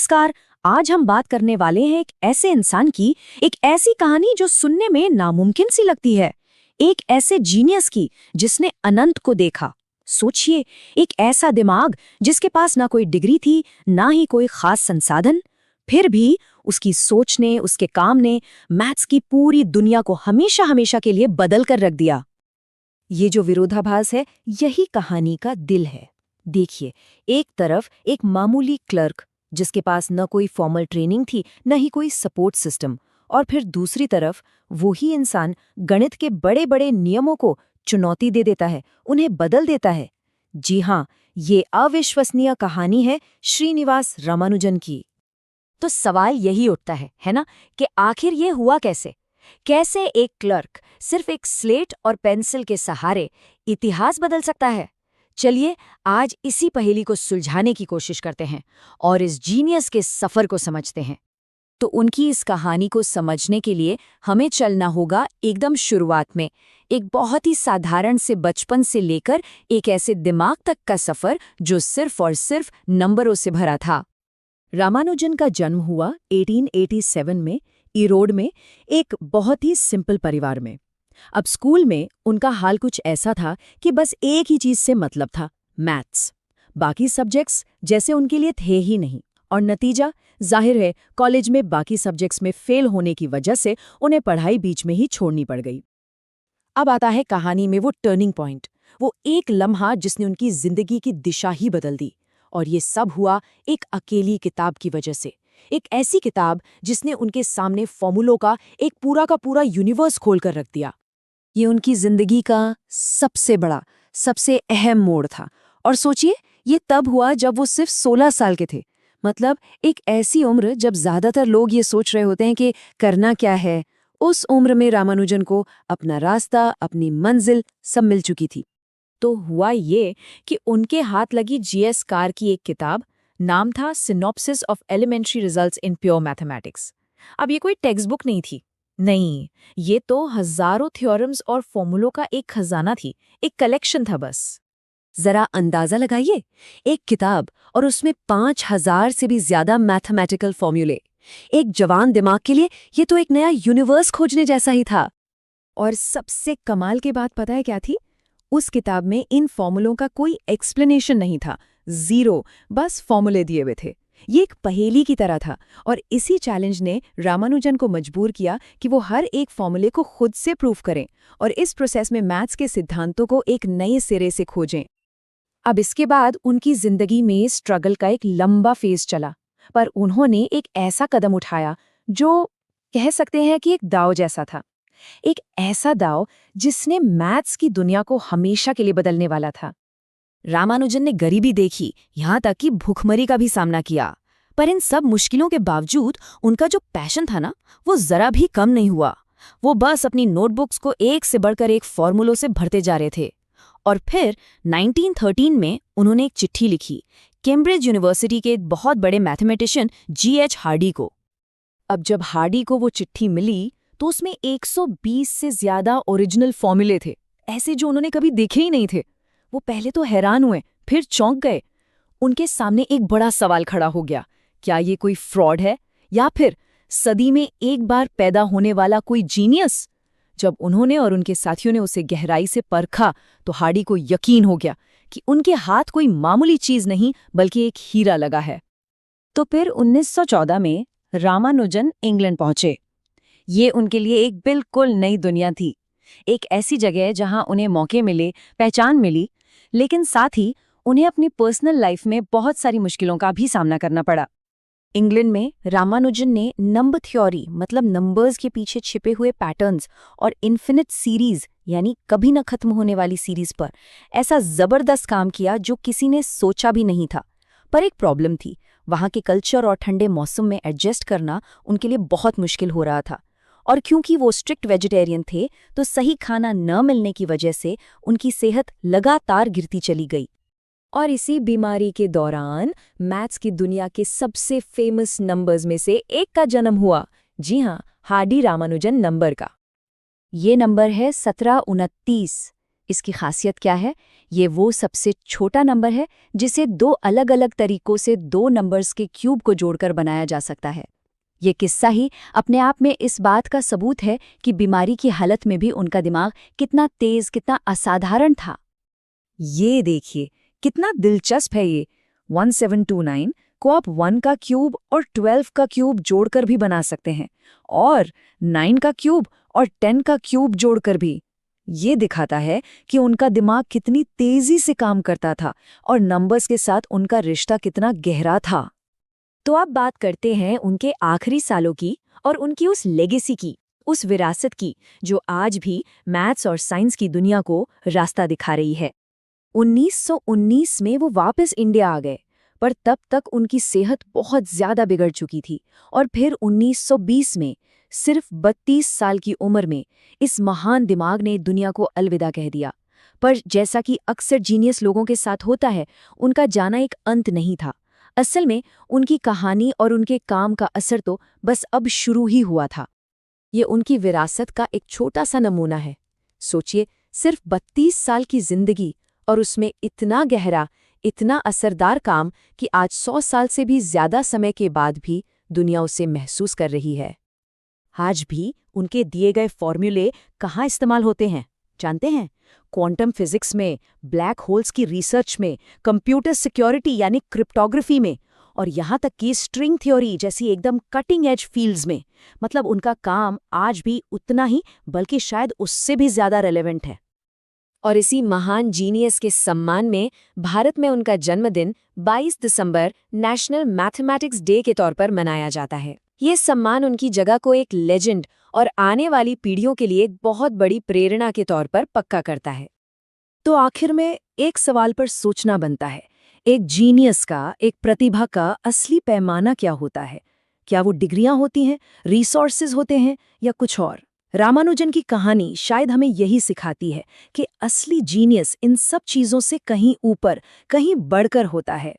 नमस्कार। आज हम बात करने वाले हैं एक ऐसे इंसान की, एक ऐसी कहानी जो सुनने में नामुमकिन सी लगती है। एक ऐसे जीनियस की जिसने अनंत को देखा। सोचिए, एक ऐसा दिमाग जिसके पास ना कोई डिग्री थी, ना ही कोई खास संसाधन, फिर भी उसकी सोच ने, उसके काम ने मैथ्स की पूरी दुनिया को हमेशा हमेशा के लिए बदल कर रख दिया। ये जो विरोधाभास है, यही कहानी का दिल है। देखिए, एक तरफ एक मामूली क्लर्क जिसके पास न कोई फॉर्मल ट्रेनिंग थी, न ही कोई सपोर्ट सिस्टम, और फिर दूसरी तरफ वही इंसान गणित के बड़े बड़े नियमों को चुनौती दे देता है, उन्हें बदल देता है। जी हाँ, ये अविश्वसनीय कहानी है श्रीनिवास रामानुजन की। तो सवाल यही उठता है ना, कि आखिर ये हुआ कैसे? कैसे एक क्लर्क सिर्फ एक स्लेट और पेंसिल के सहारे इतिहास बदल सकता है? चलिए, आज इसी पहेली को सुलझाने की कोशिश करते हैं और इस जीनियस के सफर को समझते हैं। तो उनकी इस कहानी को समझने के लिए हमें चलना होगा एकदम शुरुआत में, एक बहुत ही साधारण से बचपन से लेकर एक ऐसे दिमाग तक का सफर जो सिर्फ और सिर्फ नंबरों से भरा था। रामानुजन का जन्म हुआ 1887 में ईरोड में, एक बहुत ही सिंपल परिवार में। अब स्कूल में उनका हाल कुछ ऐसा था कि बस एक ही चीज से मतलब था, मैथ्स। बाकी सब्जेक्ट्स जैसे उनके लिए थे ही नहीं, और नतीजा जाहिर है, कॉलेज में बाकी सब्जेक्ट्स में फेल होने की वजह से उन्हें पढ़ाई बीच में ही छोड़नी पड़ गई। अब आता है कहानी में वो टर्निंग पॉइंट, वो एक लम्हा जिसने उनकी जिंदगी की दिशा ही बदल दी। और ये सब हुआ एक अकेली किताब की वजह से। एक ऐसी किताब जिसने उनके सामने फॉर्मूलों का एक पूरा का पूरा यूनिवर्स खोलकर रख दिया। ये उनकी जिंदगी का सबसे बड़ा, सबसे अहम मोड़ था। और सोचिए, ये तब हुआ जब वो सिर्फ 16 साल के थे। मतलब एक ऐसी उम्र जब ज्यादातर लोग ये सोच रहे होते हैं कि करना क्या है। उस उम्र में रामानुजन को अपना रास्ता, अपनी मंजिल सब मिल चुकी थी। तो हुआ ये कि उनके हाथ लगी जीएस कार की एक किताब। नाम था synopsis of elementary results in pure mathematics. अब ये कोई टेक्स्ट बुक नहीं थी, नहीं, ये तो हजारों थ्योरम्स और फॉर्मूलों का एक खजाना थी, एक कलेक्शन था बस। जरा अंदाजा लगाइए, एक किताब और उसमें 5000 से भी ज्यादा मैथमेटिकल फॉर्मूले। एक जवान दिमाग के लिए ये तो एक नया यूनिवर्स खोजने जैसा ही था। और सबसे कमाल की बात पता है क्या थी? उस किताब में इन फॉर्मूलों का कोई एक्सप्लेनेशन नहीं था, जीरो, बस फॉर्मूले दिए हुए थे। ये एक पहेली की तरह था, और इसी चैलेंज ने रामानुजन को मजबूर किया कि वो हर एक फॉर्मूले को खुद से प्रूव करें और इस प्रोसेस में मैथ्स के सिद्धांतों को एक नए सिरे से खोजें। अब इसके बाद उनकी जिंदगी में स्ट्रगल का एक लंबा फेज चला, पर उन्होंने एक ऐसा कदम उठाया जो कह सकते हैं कि एक दांव जैसा था। एक ऐसा दांव जिसने मैथ्स की दुनिया को हमेशा के लिए बदलने वाला था। रामानुजन ने गरीबी देखी, यहाँ तक कि भूखमरी का भी सामना किया, पर इन सब मुश्किलों के बावजूद उनका जो पैशन था ना, वो जरा भी कम नहीं हुआ। वो बस अपनी नोटबुक्स को एक से बढ़कर एक फॉर्मूलों से भरते जा रहे थे। और फिर 1913 में उन्होंने एक चिट्ठी लिखी कैम्ब्रिज यूनिवर्सिटी के एक बहुत बड़े मैथमेटिशियन जीएच हार्डी को। अब जब हार्डी को वो चिट्ठी मिली तो उसमें 120 से ज्यादा ओरिजिनल फॉर्मूले थे, ऐसे जो उन्होंने कभी देखे ही नहीं थे। वो पहले तो हैरान हुए, फिर चौंक गए। उनके सामने एक बड़ा सवाल खड़ा हो गया, क्या ये कोई फ्रॉड है या फिर सदी में एक बार पैदा होने वाला कोई जीनियस? जब उन्होंने और उनके साथियों ने उसे गहराई से परखा तो हार्डी को यकीन हो गया कि उनके हाथ कोई मामूली चीज नहीं बल्कि एक हीरा लगा है। तो फिर 1914 में रामानुजन इंग्लैंड पहुंचे। ये उनके लिए एक बिल्कुल नई दुनिया थी, एक ऐसी जगह जहां उन्हें मौके मिले, पहचान मिली, लेकिन साथ ही उन्हें अपनी पर्सनल लाइफ में बहुत सारी मुश्किलों का भी सामना करना पड़ा। इंग्लैंड में रामानुजन ने नंबर थ्योरी, मतलब नंबर्स के पीछे छिपे हुए पैटर्न्स और इन्फिनिट सीरीज, यानी कभी न खत्म होने वाली सीरीज पर ऐसा जबरदस्त काम किया जो किसी ने सोचा भी नहीं था। पर एक प्रॉब्लम थी, वहां के कल्चर और ठंडे मौसम में एडजस्ट करना उनके लिए बहुत मुश्किल हो रहा था। और क्योंकि वो स्ट्रिक्ट वेजिटेरियन थे, तो सही खाना न मिलने की वजह से उनकी सेहत लगातार गिरती चली गई। और इसी बीमारी के दौरान मैथ्स की दुनिया के सबसे फेमस नंबर्स में से एक का जन्म हुआ। जी हाँ, हार्डी रामानुजन नंबर का। ये नंबर है 1729। इसकी खासियत क्या है? ये वो सबसे छोटा नंबर है जिसे दो अलग अलग तरीकों से दो नंबर्स के क्यूब को जोड़कर बनाया जा सकता है। ये किस्सा ही अपने आप में इस बात का सबूत है कि बीमारी की हालत में भी उनका दिमाग कितना तेज, कितना असाधारण था। ये देखिए, कितना दिलचस्प है ये। 1729 को आप 1 का क्यूब और 12 का क्यूब जोड़कर भी बना सकते हैं, और 9 का क्यूब और 10 का क्यूब जोड़कर भी। ये दिखाता है कि उनका दिमाग कितनी तेजी से काम करता था और नंबर्स के साथ उनका रिश्ता कितना गहरा था। तो अब बात करते हैं उनके आखिरी सालों की और उनकी उस लेगेसी की, उस विरासत की जो आज भी मैथ्स और साइंस की दुनिया को रास्ता दिखा रही है। 1919 में वो वापस इंडिया आ गए, पर तब तक उनकी सेहत बहुत ज्यादा बिगड़ चुकी थी, और फिर 1920 में सिर्फ 32 साल की उम्र में इस महान दिमाग ने दुनिया को अलविदा कह दिया। पर जैसा कि अक्सर जीनियस लोगों के साथ होता है, उनका जाना एक अंत नहीं था। असल में उनकी कहानी और उनके काम का असर तो बस अब शुरू ही हुआ था। ये उनकी विरासत का एक छोटा सा नमूना है। सोचिए, सिर्फ 32 साल की जिंदगी और उसमें इतना गहरा, इतना असरदार काम कि आज 100 साल से भी ज्यादा समय के बाद भी दुनिया उसे महसूस कर रही है। आज भी उनके दिए गए फॉर्मूले कहाँ इस्तेमाल होते हैं, जानते हैं? क्वांटम फिजिक्स में, ब्लैक होल्स की रिसर्च में, कंप्यूटर सिक्योरिटी यानी क्रिप्टोग्राफी में, और यहाँ तक कि स्ट्रिंग थ्योरी जैसी एकदम कटिंग एज फील्ड्स में। मतलब उनका काम आज भी उतना ही, बल्कि शायद उससे भी ज्यादा रेलेवेंट है। और इसी महान जीनियस के सम्मान में भारत में उनका जन्मदिन 22 दिसंबर नेशनल मैथमेटिक्स डे के तौर पर मनाया जाता है। ये सम्मान उनकी जगह को एक लेजेंड और आने वाली पीढ़ियों के लिए एक बहुत बड़ी प्रेरणा के तौर पर पक्का करता है। तो आखिर में एक सवाल पर सोचना बनता है, एक जीनियस का, एक प्रतिभा का असली पैमाना क्या होता है? क्या वो डिग्रियां होती हैं, रिसोर्सेज होते हैं, या कुछ और? रामानुजन की कहानी शायद हमें यही सिखाती है कि असली जीनियस इन सब चीजों से कहीं ऊपर, कहीं बढ़कर होता है।